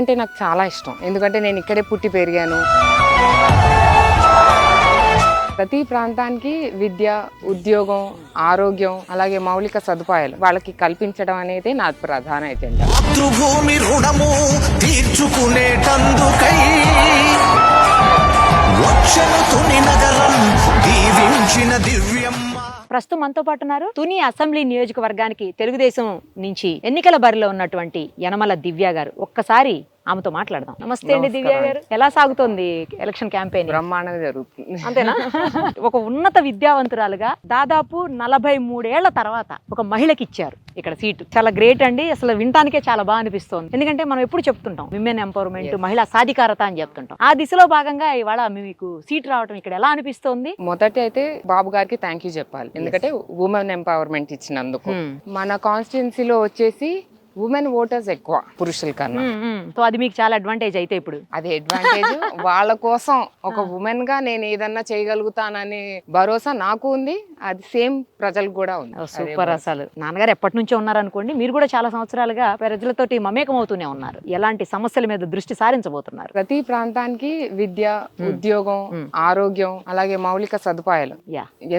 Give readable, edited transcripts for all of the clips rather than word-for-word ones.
అంటే నాకు చాలా ఇష్టం. ఎందుకంటే నేను ఇక్కడే పుట్టి పెరిగాను. ప్రతి ప్రాంతానికి విద్య, ఉద్యోగం, ఆరోగ్యం, అలాగే మౌలిక సదుపాయాలు వాళ్ళకి కల్పించడం అనేది నా ప్రధాన ఎజెండా. మాతృభూమి రుణము తీర్చుకునేటందుకై వచ్చెను తుని నగరం దీవించిన దివ్యమ్మ. ప్రస్తుతం మనతో పాటు ఉన్నారు తుని అసెంబ్లీ నియోజకవర్గానికి తెలుగుదేశం నుంచి ఎన్నికల బరిలో ఉన్నటువంటి యనమల దివ్య గారు. ఒక్కసారి ఆమెతో మాట్లాడదాం. నమస్తే అండి దివ్య గారు, ఎలా సాగుతోంది ఎలక్షన్ క్యాంపెయిన్? బ్రహ్మాండంగా జరుగుతుంది. అంతేనా? ఒక ఉన్నత విద్యావంతురాలుగా దాదాపు 43 ఏళ్ల తర్వాత ఒక మహిళకి ఇచ్చారు ఇక్కడ సీటు. చాలా గ్రేట్ అండి. అసలు వినటానికే చాలా బాగా అనిపిస్తోంది. ఎందుకంటే మనం ఎప్పుడు చెప్తుంటాం విమెన్ ఎంపవర్మెంట్, మహిళా సాధికారత అని చెప్తుంటాం. ఆ దిశలో భాగంగా ఇవాళ మీకు సీట్ రావడం ఇక్కడ ఎలా అనిపిస్తోంది? మొదటి అయితే బాబు గారికి థ్యాంక్ యూ చెప్పాలి. ఎందుకంటే ఉమెన్ ఎంపవర్మెంట్ ఇచ్చినందుకు. మన కాన్స్టిట్యున్సీలో వచ్చేసి ఉమెన్ ఓటర్స్ ఎక్కువ పురుషుల కన్నా. సో అది మీకు చాలా అడ్వాంటేజ్ అయితే ఇప్పుడు. అది అడ్వాంటేజ్. వాళ్ళ కోసం ఒక ఉమెన్ గా నేను ఏదన్నా చేయగలుగుతానని భరోసా నాకు ఉంది. అది సేమ్ ప్రజలకు కూడా ఉంది. సూపర్. అసలు నాన్నగారు ఎప్పటి నుంచో ఉన్నారు అనుకోండి, మీరు కూడా చాలా సంవత్సరాలుగా ప్రజలతోటి మమేకం అవుతూనే ఉన్నారు. ఎలాంటి సమస్యల మీద దృష్టి సారించబోతున్నారు? ప్రతి ప్రాంతానికి విద్య, ఉద్యోగం, ఆరోగ్యం, అలాగే మౌలిక సదుపాయాలు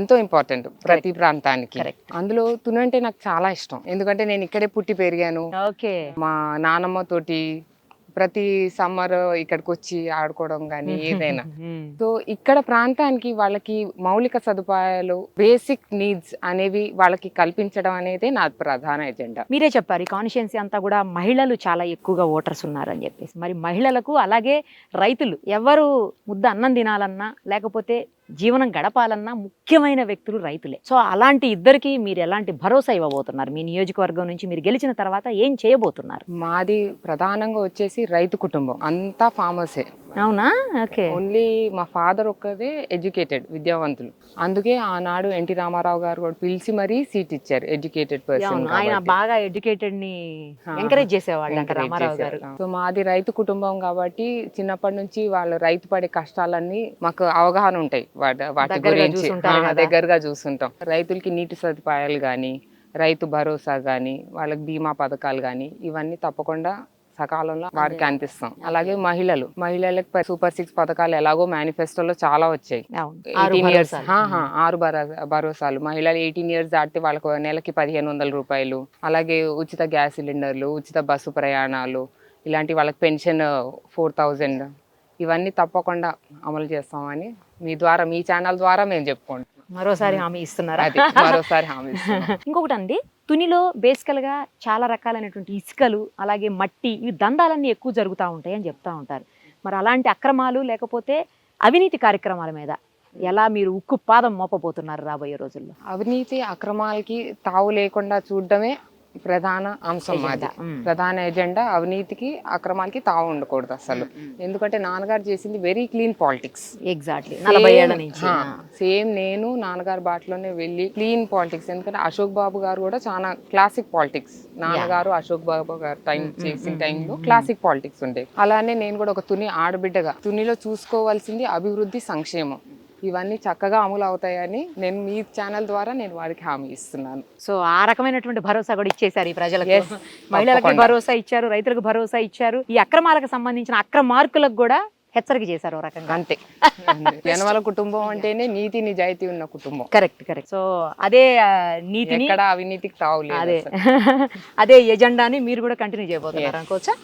ఎంతో ఇంపార్టెంట్ ప్రతి ప్రాంతానికి. అందులో తుని అంటే నాకు చాలా ఇష్టం. ఎందుకంటే నేను ఇక్కడే పుట్టి పెరిగాను. మా నానమ్మ తోటి ప్రతి సమ్మర్ ఇక్కడికి వచ్చి ఆడుకోవడం గానీ ఏదైనా. సో ఇక్కడ ప్రాంతానికి వాళ్ళకి మౌలిక సదుపాయాలు, బేసిక్ నీడ్స్ అనేవి వాళ్ళకి కల్పించడం అనేది నా ప్రధాన ఎజెండా. మీరే చెప్పారు ఈ కాన్స్టిట్యుయెన్సీ అంతా కూడా మహిళలు చాలా ఎక్కువగా ఓటర్స్ ఉన్నారని చెప్పేసి. మరి మహిళలకు అలాగే రైతులు ఎవరు ముద్ద అన్నం తినాలన్నా లేకపోతే జీవనం గడపాలన్నా ముఖ్యమైన వ్యక్తులు రైతులే. సో అలాంటి ఇద్దరికి మీరు ఎలాంటి భరోసా ఇవ్వబోతున్నారు? మీ నియోజకవర్గం నుంచి మీరు గెలిచిన తర్వాత ఏం చేయబోతున్నారు? మాది ప్రధానంగా వచ్చేసి రైతు కుటుంబం, అంతా ఫార్మర్సే. అవునా? ఓకే. ఓన్లీ మా ఫాదర్ ఒక్కదే ఎడ్యుకేటెడ్, విద్యావంతులు. అందుకే ఆనాడు ఎన్టీ రామారావు గారు కూడా పిలిచి మరీ సీట్ ఇచ్చారు, ఎడ్యుకేటెడ్ పర్సన్. ఆయన బాగా ఎడ్యుకేటెడ్ ని ఎంకరేజ్ చేసేవాళ్ళు రామారావు గారు. సో మాది రైతు కుటుంబం కాబట్టి చిన్నప్పటి నుంచి వాళ్ళు రైతు పడే కష్టాలన్నీ మాకు అవగాహన ఉంటాయి. వాటి గురించి దగ్గరగా చూస్తుంటాం. రైతులకి నీటి సదుపాయాలు గాని, రైతు భరోసా గాని, వాళ్ళకి బీమా పథకాలు గాని, ఇవన్నీ తప్పకుండా సకాలంలో వారికి అందిస్తాం. అలాగే మహిళలకు సూపర్ 6 పథకాలు ఎలాగో మేనిఫెస్టోలో చాలా వచ్చాయి. 18 ఇయర్స్ 6 భరోసాలు. మహిళలు 18 ఇయర్స్ దాటితే వాళ్ళకు నెలకి 1500 రూపాయలు, అలాగే ఉచిత గ్యాస్ సిలిండర్లు, ఉచిత బస్సు ప్రయాణాలు, ఇలాంటి వాళ్ళకి పెన్షన్ 4000, ఇవన్నీ తప్పకుండా అమలు చేస్తామని మీ ఛానల్ ద్వారా మేము చెప్పుకుంటాం. మరోసారి హామీ ఇస్తున్నారా? మరోసారి హామీ. ఇంకొకటి అండి, తునిలో బేసికల్ గా చాలా రకాలైనటువంటి ఇసుకలు, అలాగే మట్టి, ఇవి దందాలన్నీ ఎక్కువ జరుగుతూ ఉంటాయి అని చెప్తా ఉంటారు. మరి అలాంటి అక్రమాలు లేకపోతే అవినీతి కార్యక్రమాల మీద ఎలా మీరు ఉక్కు పాదం మోపబోతున్నారు రాబోయే రోజుల్లో? అవినీతి అక్రమాలకి తావు లేకుండా చూడడమే ప్రధాన అంశం. మాది ప్రధాన ఎజెండా. అవినీతికి అక్రమాలకి తావు ఉండకూడదు అసలు. ఎందుకంటే నాన్నగారు చేసింది వెరీ క్లీన్ పాలిటిక్స్. ఎగ్జాక్ట్లీ 40 ఏళ్ల నుంచి సేమ్ నేను నాన్నగారు బాటలోనే వెళ్ళి క్లీన్ పాలిటిక్స్. ఎందుకంటే అశోక్ బాబు గారు కూడా చాలా క్లాసిక్ పాలిటిక్స్. నాన్నగారు అశోక్ బాబు గారు చేసిన టైంలో క్లాసిక్ పాలిటిక్స్ ఉండే. అలానే నేను కూడా ఒక తుని ఆడబిడ్డగా తునిలో చూసుకోవాల్సింది అభివృద్ధి, సంక్షేమం, ఇవన్నీ చక్కగా అమలు అవుతాయని నేను మీ ఛానల్ ద్వారా నేను వారికి హామీ ఇస్తున్నాను. సో ఆ రకమైనటువంటి భరోసా కూడా ఇచ్చేసారు ఈ ప్రజలకు. మహిళలకు భరోసా ఇచ్చారు, రైతులకు భరోసా ఇచ్చారు, ఈ అక్రమాలకు సంబంధించిన అక్రమార్కులకు కూడా హెచ్చరిక చేశారు ఒక రకంగా. అంతే. యనమల కుటుంబం అంటేనే నీతి నిజాయితీ ఉన్న కుటుంబం. కరెక్ట్. సో అదే నీతిని, ఎక్కడ అవినీతికి తావులేదు, అదే ఎజెండాని మీరు కూడా కంటిన్యూ చేయబోతున్నారు అనుకోవచ్చా?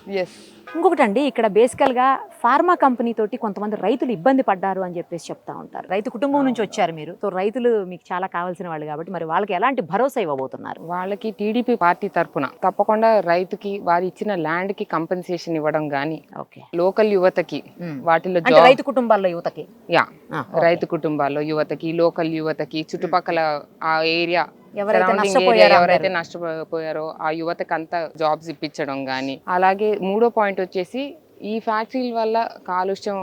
ఇంకొకటి అండి, ఇక్కడ బేసికల్ గా ఫార్మా కంపెనీ తోటి కొంతమంది రైతులు ఇబ్బంది పడ్డారు అని చెప్పేసి చెప్తా ఉంటారు. రైతు కుటుంబం నుంచి వచ్చారు మీరు. సో రైతులు మీకు చాలా కావాల్సిన వాళ్ళు కాబట్టి మరి వాళ్ళకి ఎలాంటి భరోసా ఇవ్వబోతున్నారు? వాళ్ళకి టీడీపీ పార్టీ తరఫున తప్పకుండా రైతుకి వారు ఇచ్చిన ల్యాండ్ కి కంపెన్సేషన్ ఇవ్వడం గానీ, లోకల్ యువతకి వాటిలో రైతు కుటుంబాల్లో యువతకి రైతు కుటుంబాల్లో యువతకి, లోకల్ యువతకి, చుట్టుపక్కల ఆ ఏరియా ఎవరైతే నష్టపోయారో ఆ యువతకి అంతా జాబ్స్ ఇప్పించడం గానీ. అలాగే 3వ పాయింట్ వచ్చేసి ఈ ఫ్యాక్టరీల వల్ల కాలుష్యం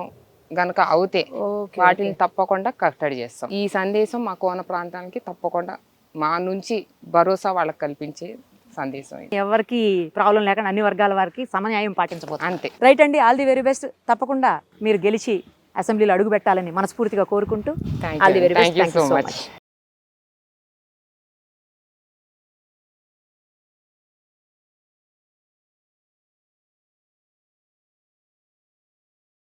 గనక అవుతే వాటిని తప్పకుండా కట్టడి చేస్తాం. ఈ సందేశం మా కోన ప్రాంతానికి తప్పకుండా మా నుంచి భరోసా వాళ్ళకి కల్పించే సందేశం. ఎవరికి ప్రాబ్లం లేకుండా అన్ని వర్గాల వారికి సమన్యాయం పాటించబోతుంది. అంతే. రైట్ అండి, ఆల్ ది వెరీ బెస్ట్. తప్పకుండా మీరు గెలిచి అసెంబ్లీలో అడుగు పెట్టాలని మనస్ఫూర్తిగా కోరుకుంటూ all the very best. Thank you so much.